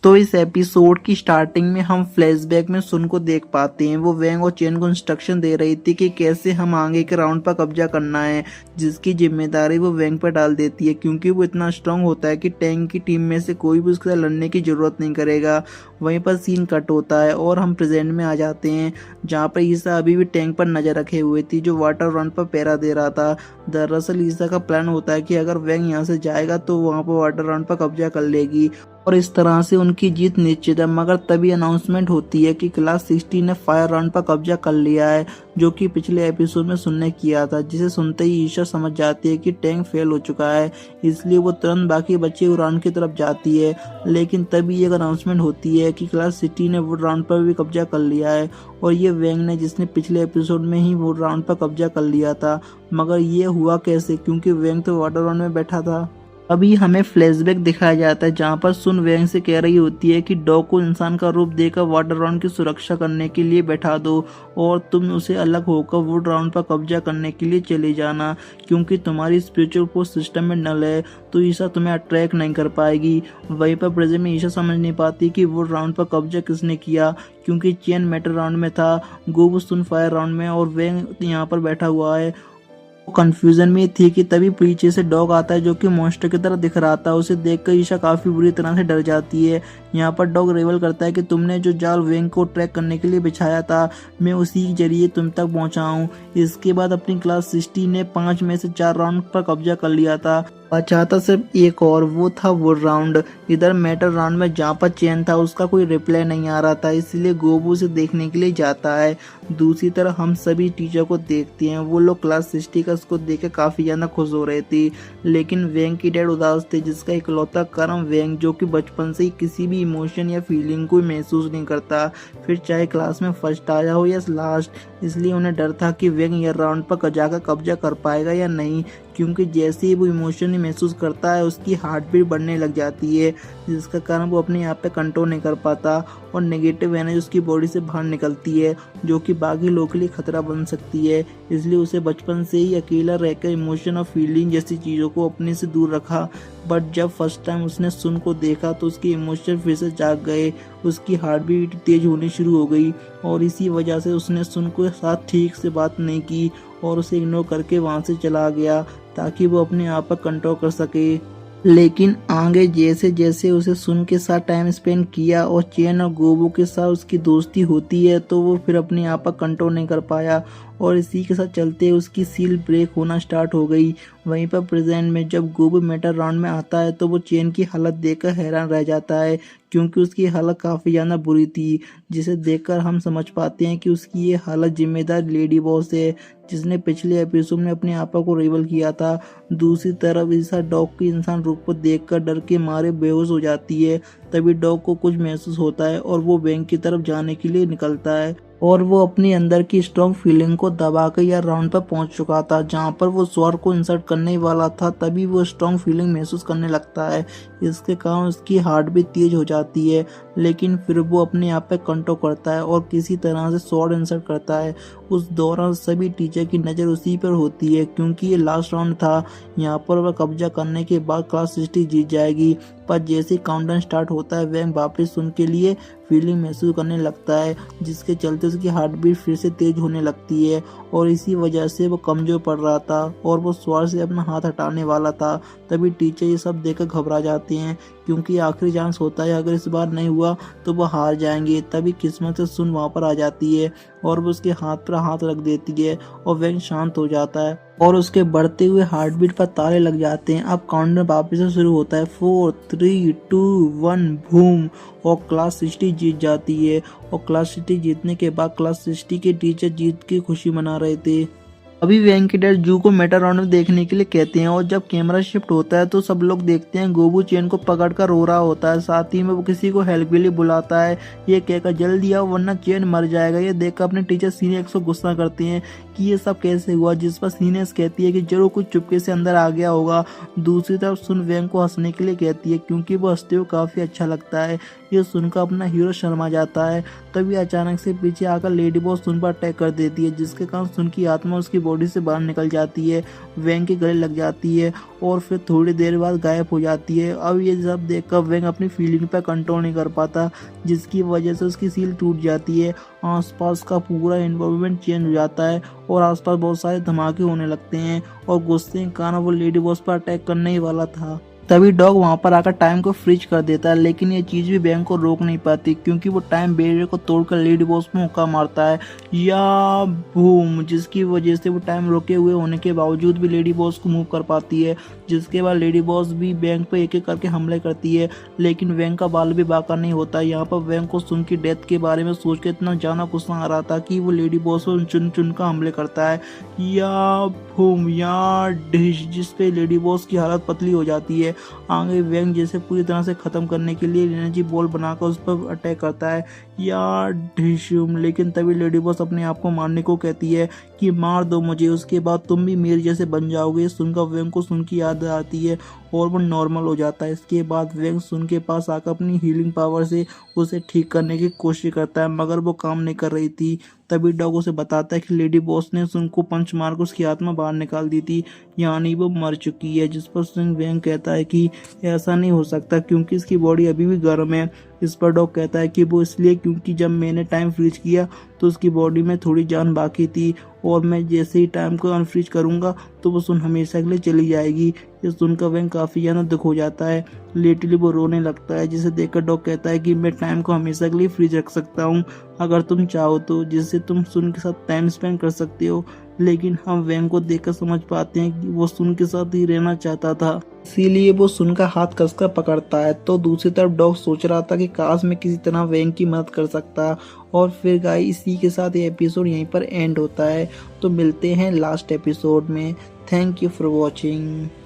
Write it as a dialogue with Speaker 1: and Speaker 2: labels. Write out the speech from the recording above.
Speaker 1: तो इस एपिसोड की स्टार्टिंग में हम फ्लैशबैक में सुन को देख पाते हैं। वो वैंग और चेन को इंस्ट्रक्शन दे रही थी कि कैसे हम आगे के राउंड पर कब्जा करना है, जिसकी जिम्मेदारी वो वैंग पर डाल देती है क्योंकि वो इतना स्ट्रांग होता है कि टैंक की टीम में से कोई भी उसके साथ लड़ने की जरूरत नहीं करेगा। वहीं पर सीन कट होता है और हम प्रेजेंट में आ जाते हैं जहाँ पर ईसा अभी भी टैंक पर नजर रखे हुए थी जो वाटर रन पर पहरा दे रहा था। दरअसल ईसा का प्लान होता है कि अगर वैंग यहाँ से जाएगा तो वहाँ पर वाटर रन पर कब्जा कर लेगी और इस तरह से उनकी जीत निश्चित है। मगर तभी अनाउंसमेंट होती है कि क्लास 16 ने फायर राउंड पर कब्जा कर लिया है, जो कि पिछले एपिसोड में सुनने किया था। जिसे सुनते ही ईशा समझ जाती है कि टैंक फेल हो चुका है, इसलिए वो तुरंत बाकी बच्चे उड़ान की तरफ जाती है। लेकिन तभी एक अनाउंसमेंट होती है कि क्लास 16 ने वुड राउंड पर भी कब्जा कर लिया है और ये वैंग ने, जिसने पिछले एपिसोड में ही वुड राउंड पर कब्जा कर लिया था। मगर ये हुआ कैसे, क्योंकि वैंग तो वाटर राउंड में बैठा था। अभी हमें फ्लैशबैक दिखाया जाता है जहां पर सुन वैंग से कह रही होती है कि डॉग को इंसान का रूप देकर वाटर राउंड की सुरक्षा करने के लिए बैठा दो और तुम उसे अलग होकर वुड राउंड पर कब्जा करने के लिए चले जाना, क्योंकि तुम्हारी स्पिरिचुअल फोर्स सिस्टम में नल है तो ईशा तुम्हें अट्रैक्ट नहीं कर पाएगी। वहीं पर प्रेजेंट में ईशा समझ नहीं पाती कि वुड राउंड पर कब्जा किसने किया, क्योंकि चेन मैटर राउंड में था, गोबू सुन फायर राउंड में और वैंग यहाँ पर बैठा हुआ है। कंफ्यूजन में थी कि तभी पीछे से डॉग आता है जो कि मॉन्स्टर की तरह दिख रहा था। उसे देखकर ईशा काफी बुरी तरह से डर जाती है। यहाँ पर डॉग रेवल करता है कि तुमने जो जाल वैंग को ट्रैक करने के लिए बिछाया था, मैं उसी के जरिए तुम तक पहुंचा हूँ। इसके बाद अपनी क्लास 16 ने 5 में से 4 राउंड पर कब्जा कर लिया था। बचा था सिर्फ एक और, वो था वुड राउंड। इधर मैटर राउंड में जहाँ पर चैन था उसका कोई रिप्लाई नहीं आ रहा था, इसलिए गोबू से देखने के लिए जाता है। दूसरी तरफ हम सभी टीचर को देखते हैं। वो लोग क्लास 60 का उसको देख के काफी ज्यादा खुश हो रहे थे, लेकिन वैंग की डैड उदास थे, जिसका इकलौता कारण वैंग, जो कि बचपन से ही किसी भी इमोशन या फीलिंग को महसूस नहीं करता, फिर चाहे क्लास में फर्स्ट आया हो या लास्ट। इसलिए उन्हें डर था कि वैंग ये राउंड पर जाकर कब्जा कर पाएगा या नहीं, क्योंकि जैसे ही वो इमोशन महसूस करता है उसकी हार्ट बीट बढ़ने लग जाती है, जिसका कारण वो अपने आप पे कंट्रोल नहीं कर पाता और नेगेटिव एनर्जी उसकी बॉडी से बाहर निकलती है, जो कि बाकी लोगों के लिए खतरा बन सकती है। इसलिए उसे बचपन से ही अकेला रहकर इमोशन और फीलिंग जैसी चीज़ों को अपने से दूर रखा। बट जब फर्स्ट टाइम उसने सुन को देखा तो उसके इमोशन फिर से जाग गए, उसकी हार्ट बीट तेज होनी शुरू हो गई और इसी वजह से उसने सुन के साथ ठीक से बात नहीं की और उसे इग्नोर करके वहाँ से चला गया ताकि वो अपने आप पर कंट्रोल कर सके। लेकिन आगे जैसे जैसे उसे सुन के साथ टाइम स्पेंड किया और चेन और गोबू के साथ उसकी दोस्ती होती है तो वो फिर अपने आप पर कंट्रोल नहीं कर पाया और इसी के साथ चलते उसकी सील ब्रेक होना स्टार्ट हो गई। वहीं पर प्रेजेंट में जब गोबू मैटर राउंड में आता है तो वो चेन की हालत देखकर हैरान रह जाता है, क्योंकि उसकी हालत काफ़ी ज़्यादा बुरी थी, जिसे देखकर हम समझ पाते हैं कि उसकी ये हालत जिम्मेदार लेडी बॉस है, जिसने पिछले एपिसोड में अपने आपा को रिवल किया था। दूसरी तरफ ईसा डॉग की इंसान रूप को देखकर डर के मारे बेहोश हो जाती है। तभी डॉग को कुछ महसूस होता है और वो बैंक की तरफ जाने के लिए निकलता है और वो अपनी अंदर की स्ट्रॉन्ग फीलिंग को दबाकर या राउंड पर पहुंच चुका था जहां पर वो स्वॉर्ड को इंसर्ट करने वाला था। तभी वो स्ट्रॉन्ग फीलिंग महसूस करने लगता है, इसके कारण उसकी हार्ट भी तेज हो जाती है, लेकिन फिर वो अपने आप पे कंट्रोल करता है और किसी तरह से स्वॉर्ड इंसर्ट करता है। उस दौरान सभी टीचर की नज़र उसी पर होती है, क्योंकि ये लास्ट राउंड था। यहाँ पर वह कब्जा करने के बाद क्लास 60 जीत जाएगी। पर जैसे काउंटडाउन स्टार्ट होता है वैंग वापस सुन के लिए फीलिंग महसूस करने लगता है, जिसके चलते उसकी हार्ट बीट फिर से तेज होने लगती है और इसी वजह से वो कमजोर पड़ रहा था और वो स्वार से अपना हाथ हटाने वाला था। तभी टीचर ये सब देखकर घबरा जाते हैं, क्योंकि आखिरी चांस होता है, अगर इस बार नहीं हुआ तो वो हार जाएंगे। तभी किस्मत से सुन वहाँ पर आ जाती है और वो उसके हाथ पर हाथ रख देती है और वैंग शांत हो जाता है और उसके बढ़ते हुए हार्ट बीट पर ताले लग जाते हैं। अब काउंटडाउन वापस से शुरू होता है, 4 3 2 1 बूम, और क्लास 60 जीत जाती है। और क्लास 60 जीतने के बाद क्लास 60 के टीचर जीत की खुशी मना रहे थे। अभी वेंकटेश जू को मेटा राउंड में देखने के लिए कहते हैं और जब कैमरा शिफ्ट होता है तो सब लोग देखते हैं गोबू चेन को पकड़कर रो रहा होता है। साथ ही में वो किसी को हेल्प के लिए बुलाता है, ये कहकर जल्दी आओ वरना चेन मर जाएगा। ये देखकर अपने टीचर सीनियर्स को गुस्सा करते हैं कि ये सब कैसे हुआ, जिस पर सीनियर्स कहती है कि जरूर कुछ चुपके से अंदर आ गया होगा। दूसरी तरफ सुन वेंग को हंसने के लिए कहती है, क्योंकि वो हंसते हुए काफी अच्छा लगता है। ये सुनकर अपना हीरो शर्मा जाता है। तभी अचानक से पीछे आकर लेडी बॉस सुन पर अटैक कर देती है, जिसके कारण सुन की आत्मा उसकी बॉडी से बाहर निकल जाती है, वेंग के गले लग जाती है और फिर थोड़ी देर बाद गायब हो जाती है। अब ये सब देखकर वेंग अपनी फीलिंग पर कंट्रोल नहीं कर पाता, जिसकी वजह से उसकी सील टूट जाती है। आसपास का पूरा एनवायरनमेंट चेंज हो जाता है और आसपास बहुत सारे धमाके होने लगते हैं और गुस्से के कारण वो लेडी बॉस पर अटैक करने ही वाला था। तभी डॉग वहां पर आकर टाइम को फ्रीज कर देता है, लेकिन ये चीज भी वेंग को रोक नहीं पाती, क्योंकि वो टाइम बैरियर को तोड़कर लेडी बॉस में हुक्का मारता है या बूम, जिसकी वजह से वो टाइम रोके हुए होने के बावजूद भी लेडी बॉस को मूव कर पाती है। जिसके बाद लेडी बॉस भी वेंग पे एक एक करके हमले करती है, लेकिन वेंग का बाल भी बाका नहीं होता। यहाँ पर वेंग को सुन की डेथ के बारे में सोच के इतना ज्यादा गुस्सा आ रहा था कि वो लेडी बॉस को चुन चुन कर हमले करता है या बूम या डिश, जिसपे लेडी बॉस की हालत पतली हो जाती है। आगे वेंग जैसे पूरी तरह से खत्म करने के लिए एनर्जी बॉल बनाकर उस पर अटैक करता है या ढिशुम, लेकिन तभी लेडी बॉस अपने आप को मारने को कहती है कि मार दो मुझे, उसके बाद तुम भी मेरे जैसे बन जाओगे। सुनकर वेंग को सुन की याद आती है और वो नॉर्मल हो जाता है। इसके बाद वेंग सुन के पास आकर अपनी हीलिंग पावर से उसे ठीक करने की कोशिश करता है, मगर वो काम नहीं कर रही थी। तभी डॉग उसे बताता है कि लेडी बॉस ने सुन को पंच मार कर उसकी आत्मा बाहर निकाल दी थी, यानी वो मर चुकी है। जिस पर सुन वेंग कहता है कि ऐसा नहीं हो सकता क्योंकि इसकी बॉडी अभी भी गर्म है। इस पर डॉग कहता है कि वो इसलिए क्योंकि जब मैंने टाइम फ्रीज किया तो उसकी बॉडी में थोड़ी जान बाकी थी और मैं जैसे ही टाइम को अनफ्रीज करूंगा तो वो सुन हमेशा के लिए चली जाएगी। ये सुनकर वेंग काफी ज्यादा दुख हो जाता है, लिटरली वो रोने लगता है, जिसे देखकर डॉग कहता है कि मैं टाइम को हमेशा के लिए फ्रीज रख सकता हूँ अगर तुम चाहो तो, जिससे तुम सुन के साथ टाइम स्पेंड कर सकते हो। लेकिन हम वेंग को देखकर समझ पाते हैं कि वो सुन के साथ ही रहना चाहता था, इसीलिए वो सुन का हाथ कसकर पकड़ता है। तो दूसरी तरफ डॉग सोच रहा था कि काश मैं किसी तरह वेंग की मदद कर सकता। और फिर गाइस इसी के साथ ये एपिसोड यहीं पर एंड होता है। तो मिलते हैं लास्ट एपिसोड में। Thank you for watching.